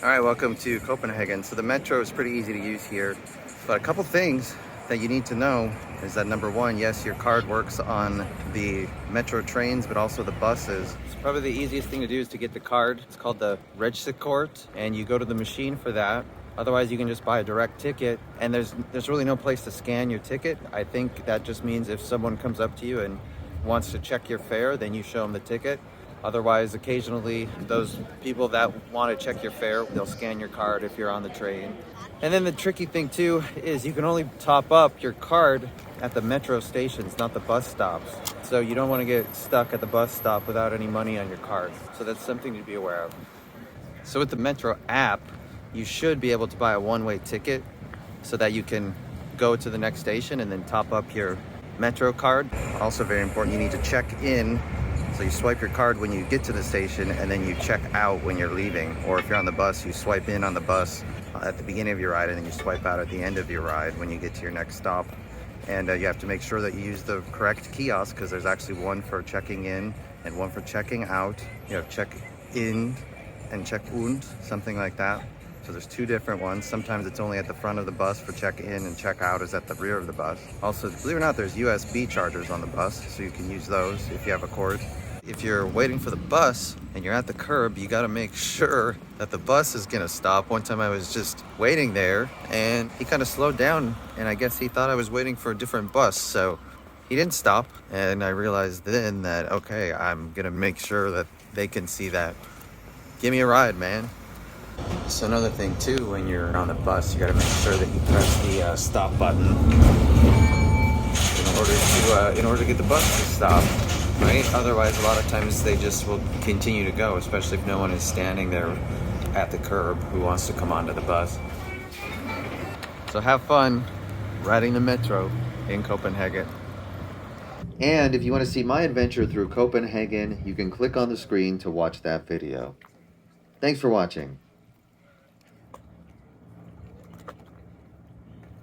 All right, welcome to Copenhagen. So the metro is pretty easy to use here, but a couple things that you need to know is that number one, yes, your card works on the metro trains, but also the buses. So probably the easiest thing to do is to get the card. It's called the Rejsekort, and you go to the machine for that. Otherwise, you can just buy a direct ticket, and there's really no place to scan your ticket. I think that just means if someone comes up to you and wants to check your fare, then you show them the ticket. Otherwise, occasionally, those people that want to check your fare, they'll scan your card if you're on the train. And then the tricky thing too is you can only top up your card at the metro stations, not the bus stops. So you don't want to get stuck at the bus stop without any money on your card. So that's something to be aware of. So with the Metro app, you should be able to buy a one-way ticket so that you can go to the next station and then top up your Metro card. Also very important, you need to check in. So you swipe your card when you get to the station, and then you check out when you're leaving. Or if you're on the bus, you swipe in on the bus at the beginning of your ride, and then you swipe out at the end of your ride when you get to your next stop. And you have to make sure that you use the correct kiosk, because there's actually one for checking in and one for checking out. You have check in and check und, something like that. So there's two different ones. Sometimes it's only at the front of the bus for check in, and check out is at the rear of the bus. Also, believe it or not, there's USB chargers on the bus, so you can use those if you have a cord. If you're waiting for the bus and you're at the curb, you gotta make sure that the bus is gonna stop. One time I was just waiting there and he kind of slowed down, and I guess he thought I was waiting for a different bus, so he didn't stop. And I realized then that, okay, I'm gonna make sure that they can see that. Give me a ride, man. So another thing too, when you're on the bus, you gotta make sure that you press the stop button in order to get the bus to stop. Right? Otherwise, a lot of times they just will continue to go, especially if no one is standing there at the curb who wants to come onto the bus. So have fun riding the metro in Copenhagen. And if you want to see my adventure through Copenhagen, you can click on the screen to watch that video. Thanks for watching.